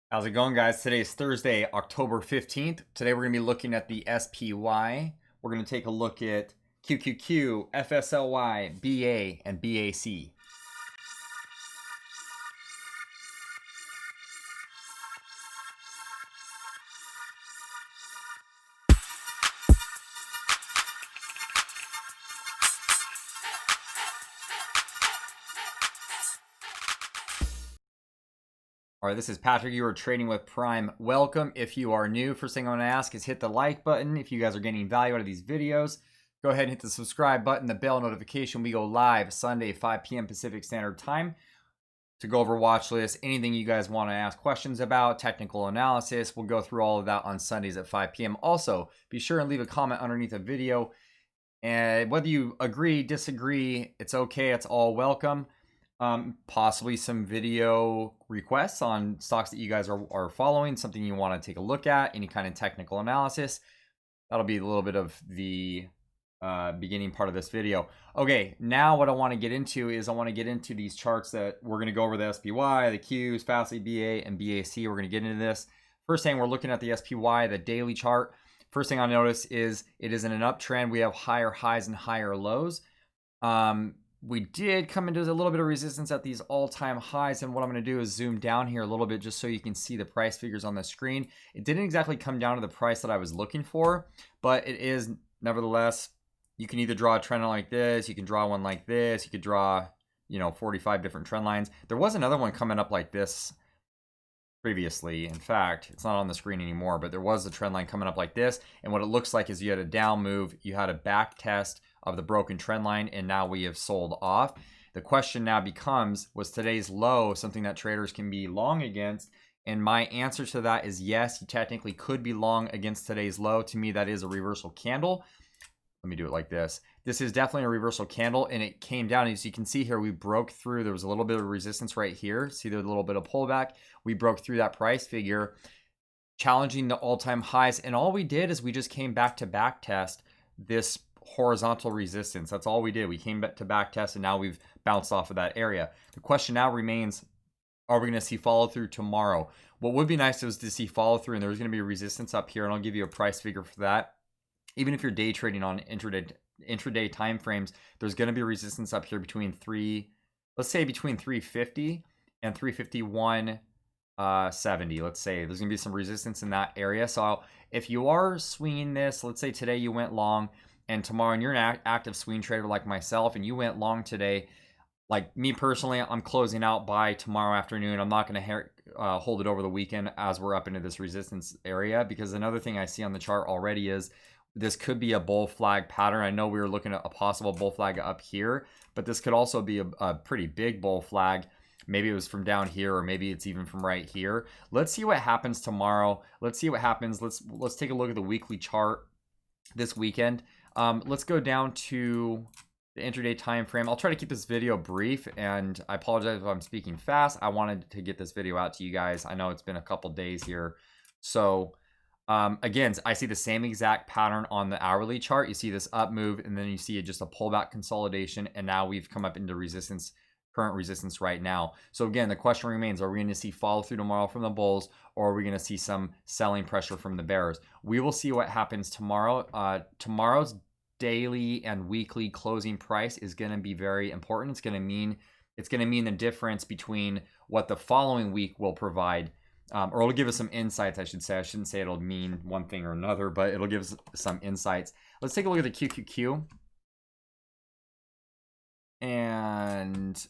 How's it going, guys? Today is Thursday, October 15th. Today we're going to be looking at the SPY. We're going to take a look at QQQ, FSLY, BA, and BAC. All right, this is Patrick. You are trading with Prime. Welcome. If you are new, first thing I want to ask is hit the like button. If you guys are getting value out of these videos, go ahead and hit the subscribe button, the bell notification. We go live Sunday, 5 p.m. Pacific Standard Time to go over watch list, anything you guys want to ask questions about, technical analysis. We'll go through all of that on Sundays at 5 p.m. Also, be sure and leave a comment underneath the video. And whether you agree, disagree, it's okay. It's all welcome. Possibly some video requests on stocks that you guys are following, something you want to take a look at, any kind of technical analysis. That'll be a little bit of the beginning part of this video. Okay, now what I want to get into is I want to get into these charts that we're going to go over: the SPY, the Qs, FSLY, BA, and BAC. We're going to get into this. First thing, we're looking at the SPY, the daily chart. First thing I notice is it is in an uptrend. We have higher highs and higher lows. We did come into a little bit of resistance at these all-time highs, and what I'm going to do is zoom down here a little bit just so you can see the price figures on the screen. It didn't exactly come down to the price that I was looking for, but it is nevertheless. You can either draw a trend line like this, you can draw one like this, you could draw 45 different trend lines. There was another one coming up like this previously. In fact, it's not on the screen anymore, but there was a trend line coming up like this, and what it looks like is you had a down move, you had a back test of the broken trend line, and now we have sold off. The question now becomes, was today's low something that traders can be long against? And my answer to that is yes, you technically could be long against today's low. To me, that is a reversal candle. Let me do it like this. This is definitely a reversal candle, and it came down. As you can see here, we broke through. There was a little bit of resistance right here. See, there's a little bit of pullback. We broke through that price figure, challenging the all-time highs. And all we did is we just came back to back test this horizontal resistance. That's all we did. We came back to back test, and now we've bounced off of that area. The question now remains, are we going to see follow through tomorrow? What would be nice is to see follow through, and there's going to be a resistance up here, and I'll give you a price figure for that. Even if you're day trading on intraday time frames, there's going to be resistance up here between let's say between 350 and 351.70. Let's say there's going to be some resistance in that area. So if you are swinging this, let's say today you went long, and tomorrow, and you're an active swing trader like myself, and you went long today, like me personally, I'm closing out by tomorrow afternoon. I'm not going to hold it over the weekend as we're up into this resistance area, because another thing I see on the chart already is this could be a bull flag pattern. I know we were looking at a possible bull flag up here, but this could also be a pretty big bull flag. Maybe it was from down here, or maybe it's even from right here. Let's see what happens tomorrow. Let's see what happens. Let's take a look at the weekly chart this weekend. Let's go down to the intraday time frame. I'll try to keep this video brief, and I apologize if I'm speaking fast. I wanted to get this video out to you guys. I know it's been a couple days here, so again, I see the same exact pattern on the hourly chart. You see this up move, and then you see just a pullback consolidation, and now we've come up into resistance, current resistance right now. So again, the question remains, are we going to see follow through tomorrow from the bulls, or are we going to see some selling pressure from the bears? We will see what happens tomorrow. Tomorrow's daily and weekly closing price is going to be very important. It's going to mean the difference between what the following week will provide. Or it'll give us some insights, I should say. I shouldn't say it'll mean one thing or another, but it'll give us some insights. Let's take a look at the QQQ. And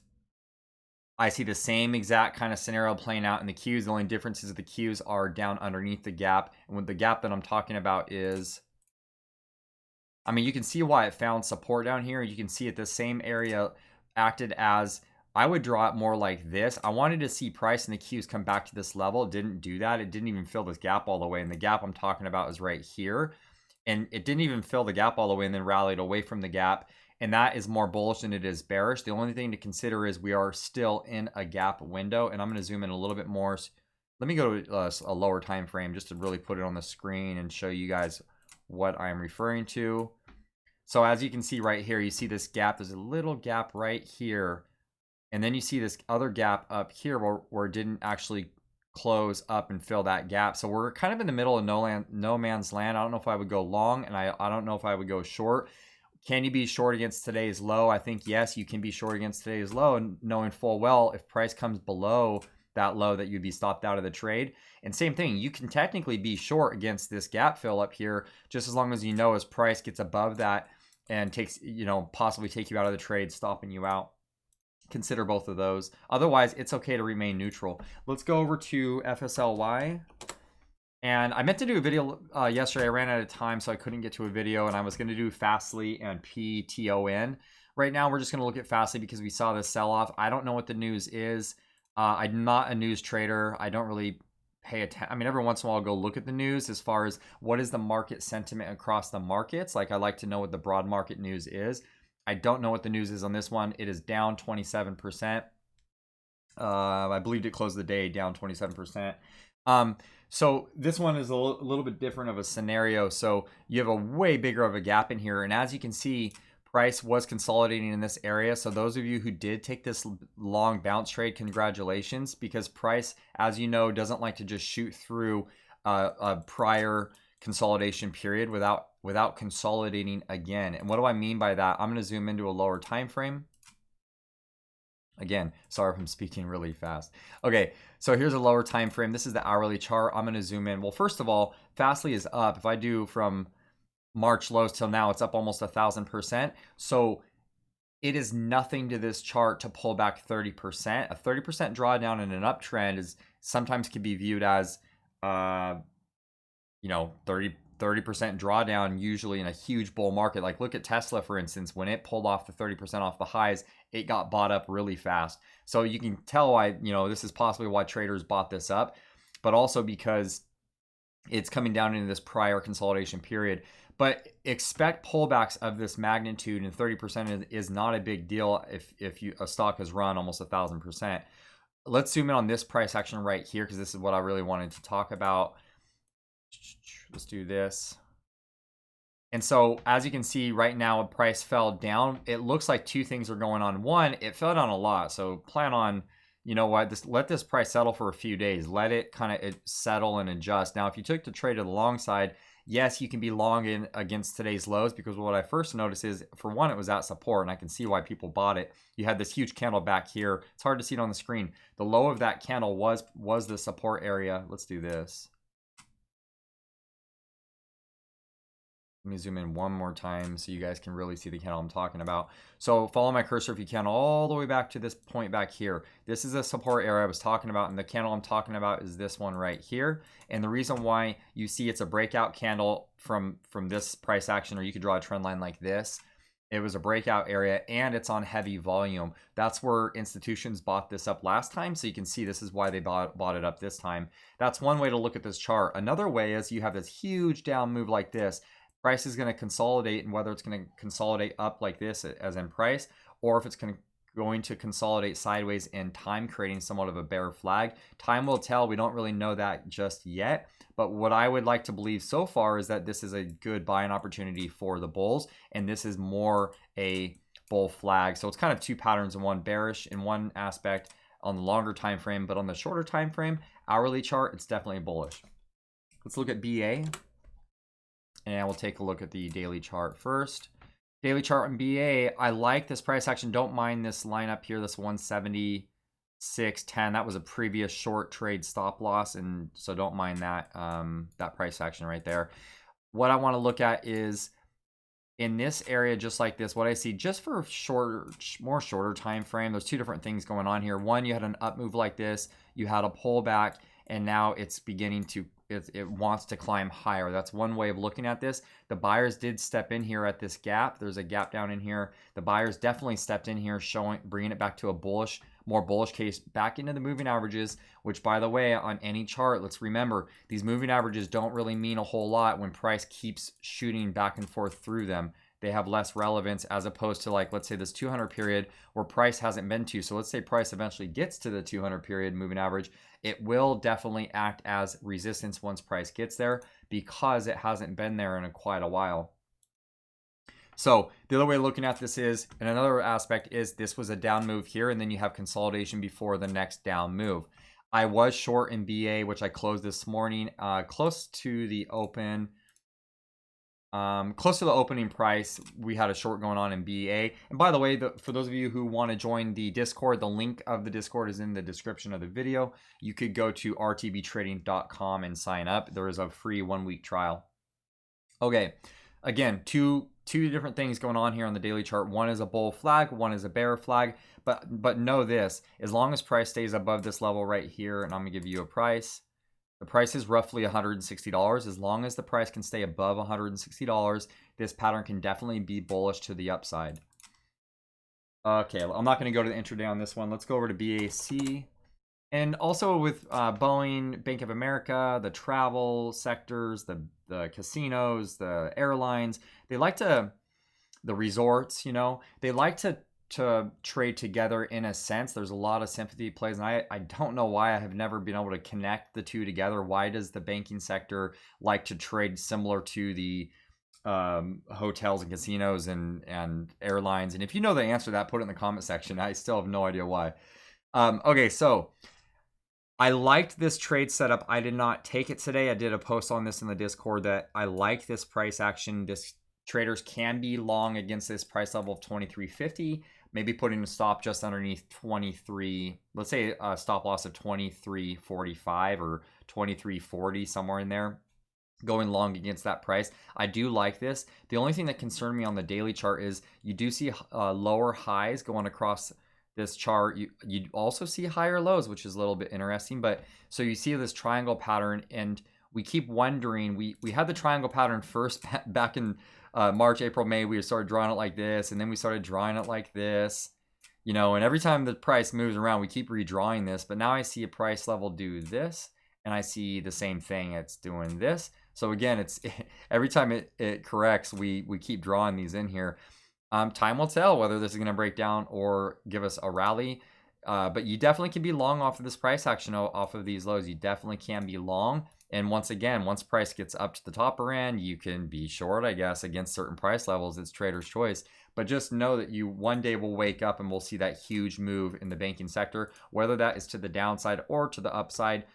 I see the same exact kind of scenario playing out in the Qs. The only difference is the Qs are down underneath the gap. And what the gap that I'm talking about is, I mean, you can see why it found support down here. You can see at the same area acted as, I would draw it more like this. I wanted to see price and the Qs come back to this level. It didn't do that. It didn't even fill this gap all the way. And the gap I'm talking about is right here. And it didn't even fill the gap all the way and then rallied away from the gap. And that is more bullish than it is bearish. The only thing to consider is we are still in a gap window. And I'm going to zoom in a little bit more. Let me go to a lower time frame just to really put it on the screen and show you guys what I'm referring to. So as you can see right here, you see this gap. There's a little gap right here. And then you see this other gap up here where it didn't actually close up and fill that gap. So we're kind of in the middle of no man's land. I don't know if I would go long, and I don't know if I would go short. Can you be short against today's low? I think yes, you can be short against today's low, and knowing full well if price comes below that low that you'd be stopped out of the trade. And same thing, you can technically be short against this gap fill up here, just as long as you know as price gets above that and takes, possibly take you out of the trade, stopping you out. Consider both of those. Otherwise, it's okay to remain neutral. Let's go over to FSLY. And I meant to do a video yesterday. I ran out of time, so I couldn't get to a video, and I was going to do FSLY and PTON. Right now, we're just going to look at FSLY because we saw this sell-off. I don't know what the news is. I'm not a news trader. I don't really pay attention. I mean, every once in a while I'll go look at the news as far as what is the market sentiment across the markets. Like, I like to know what the broad market news is. I don't know what the news is on this one. It is down 27%. I believed it closed the day down 27%. So this one is a little bit different of a scenario. So you have a way bigger of a gap in here. And as you can see, price was consolidating in this area. So those of you who did take this long bounce trade, congratulations, because price, as you know, doesn't like to just shoot through a prior consolidation period without consolidating again. And what do I mean by that? I'm going to zoom into a lower time frame. Again, sorry if I'm speaking really fast. Okay, so here's a lower time frame. This is the hourly chart. I'm going to zoom in. Well, first of all, FSLY is up. If I do from March lows till now, it's up almost 1,000%. So it is nothing to this chart to pull back 30%. A 30% drawdown in an uptrend is sometimes can be viewed as 30% drawdown usually in a huge bull market. Like look at Tesla, for instance. When it pulled off the 30% off the highs, it got bought up really fast. So you can tell why, this is possibly why traders bought this up, but also because it's coming down into this prior consolidation period. But expect pullbacks of this magnitude, and 30% is not a big deal if a stock has run almost 1,000%. Let's zoom in on this price action right here, because this is what I really wanted to talk about. Let's do this. And so as you can see right now, price fell down. It looks like two things are going on. One, it fell down a lot. So plan on, let this price settle for a few days. Let it kind of settle and adjust. Now, if you took the trade to the long side, yes, you can be long in against today's lows, because what I first noticed is, for one, it was at support, and I can see why people bought it. You had this huge candle back here. It's hard to see it on the screen. The low of that candle was the support area. Let's do this. Let me zoom in one more time so you guys can really see the candle I'm talking about. So follow my cursor if you can all the way back to this point back here. This is a support area I was talking about, and the candle I'm talking about is this one right here. And the reason why you see it's a breakout candle from this price action, or you could draw a trend line like this. It was a breakout area, and it's on heavy volume. That's where institutions bought this up last time. So you can see this is why they bought it up this time. That's one way to look at this chart. Another way is you have this huge down move like this. Price is going to consolidate, and whether it's going to consolidate up like this as in price, or if it's going to consolidate sideways in time, creating somewhat of a bear flag. Time will tell. We don't really know that just yet. But what I would like to believe so far is that this is a good buying opportunity for the bulls, and this is more a bull flag. So it's kind of two patterns in one: bearish in one aspect on the longer time frame, but on the shorter time frame, hourly chart, it's definitely bullish. Let's look at BA. And we'll take a look at the daily chart first. Daily chart on BA, I like this price action. Don't mind this line up here, this 176.10. That was a previous short trade stop loss, and so don't mind that that price action right there. What I want to look at is in this area, just like this, what I see just for more shorter time frame, there's two different things going on here. One, you had an up move like this, you had a pullback, and now it's beginning to it wants to climb higher. That's one way of looking at this. The buyers did step in here at this gap. There's a gap down in here. The buyers definitely stepped in here, bringing it back to a more bullish case, back into the moving averages, which, by the way, on any chart, let's remember, these moving averages don't really mean a whole lot when price keeps shooting back and forth through them. They have less relevance as opposed to, like, let's say this 200 period where price hasn't been to. So let's say price eventually gets to the 200 period moving average. It will definitely act as resistance once price gets there, because it hasn't been there in quite a while. So the other way of looking at this is, and another aspect is, this was a down move here, and then you have consolidation before the next down move. I was short in BA, which I closed this morning, close to the open. Close to the opening price, we had a short going on in BA. And by the way, for those of you who want to join the Discord, the link of the Discord is in the description of the video. You could go to rtbtrading.com and sign up. There is a free 1-week trial. Okay, again, two different things going on here on the daily chart. One is a bull flag, one is a bear flag. But know this, as long as price stays above this level right here, and I'm gonna give you a price. The price is roughly $160. As long as the price can stay above $160, this pattern can definitely be bullish to the upside. Okay, I'm not going to go to the intraday on this one. Let's go over to BAC. And also with Boeing, Bank of America, the travel sectors, the casinos, the airlines, they like to, the resorts, you know, they like to trade together in a sense. There's a lot of sympathy plays, and I don't know why I have never been able to connect the two together. Why does the banking sector like to trade similar to the hotels and casinos and airlines? And if you know the answer to that, put it in the comment section. I still have no idea why. Okay, so I liked this trade setup. I did not take it today. I did a post on this in the Discord that I like this price action. This traders can be long against this price level of 23.50. Maybe putting a stop just underneath 23, let's say a stop loss of 23.45 or 23.40, somewhere in there, going long against that price. I do like this. The only thing that concerned me on the daily chart is you do see lower highs going across this chart. You also see higher lows, which is a little bit interesting. But so you see this triangle pattern, and we keep wondering, we had the triangle pattern first back in March, April, May. We started drawing it like this, and then we started drawing it like this, you know, and every time the price moves around, we keep redrawing this. But now I see a price level do this, and I see the same thing. It's doing this. So again, it's every time it corrects, we keep drawing these in here. Time will tell whether this is going to break down or give us a rally. But you definitely can be long off of this price action, off of these lows. You definitely can be long. And once again, once price gets up to the topper end, you can be short, I guess, against certain price levels. It's trader's choice. But just know that you one day will wake up and we'll see that huge move in the banking sector, whether that is to the downside or to the upside.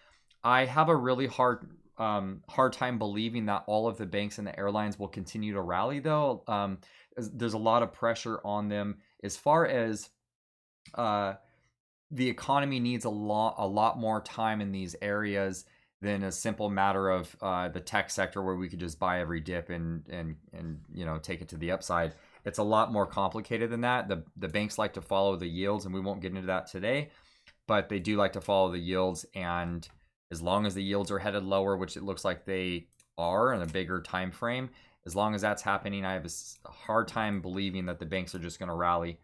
I have a really hard time believing that all of the banks and the airlines will continue to rally, though. There's a lot of pressure on them as far as the economy needs a lot more time in these areas than a simple matter of the tech sector where we could just buy every dip and you know, take it to the upside. It's a lot more complicated than that. The banks like to follow the yields, and we won't get into that today, but they do like to follow the yields. And as long as the yields are headed lower, which it looks like they are in a bigger time frame, as long as that's happening, I have a hard time believing that the banks are just going to rally.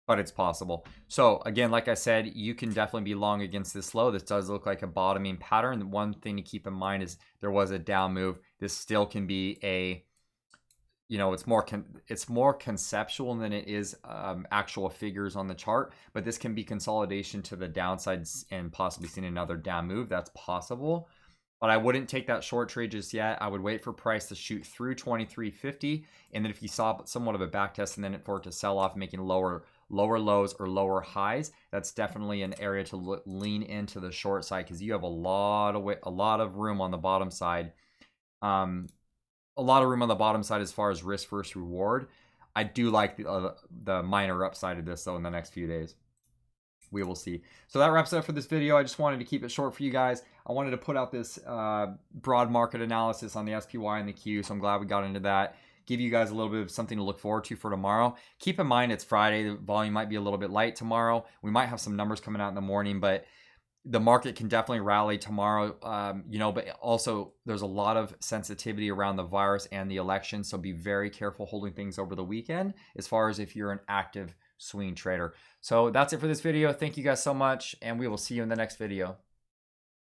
But it's possible. So again, like I said, you can definitely be long against this low. This does look like a bottoming pattern. The one thing to keep in mind is there was a down move. This still can be a, you know, it's more conceptual than it is actual figures on the chart. But this can be consolidation to the downsides and possibly seeing another down move. That's possible. But I wouldn't take that short trade just yet. I would wait for price to shoot through 23.50, and then if you saw somewhat of a back test and then for it to sell off, making lower lows or lower highs, that's definitely an area to lean into the short side, because you have a lot of room on the bottom side. A lot of room on the bottom side as far as risk versus reward. I do like the minor upside of this though in the next few days. We will see. So that wraps it up for this video. I just wanted to keep it short for you guys. I wanted to put out this broad market analysis on the SPY and the Q, so I'm glad we got into that. Give you guys a little bit of something to look forward to for tomorrow. Keep in mind it's Friday. The volume might be a little bit light tomorrow. We might have some numbers coming out in the morning, but the market can definitely rally tomorrow. You know, but also there's a lot of sensitivity around the virus and the election, so be very careful holding things over the weekend as far as if you're an active swing trader. So that's it for this video. Thank you guys so much, and we will see you in the next video.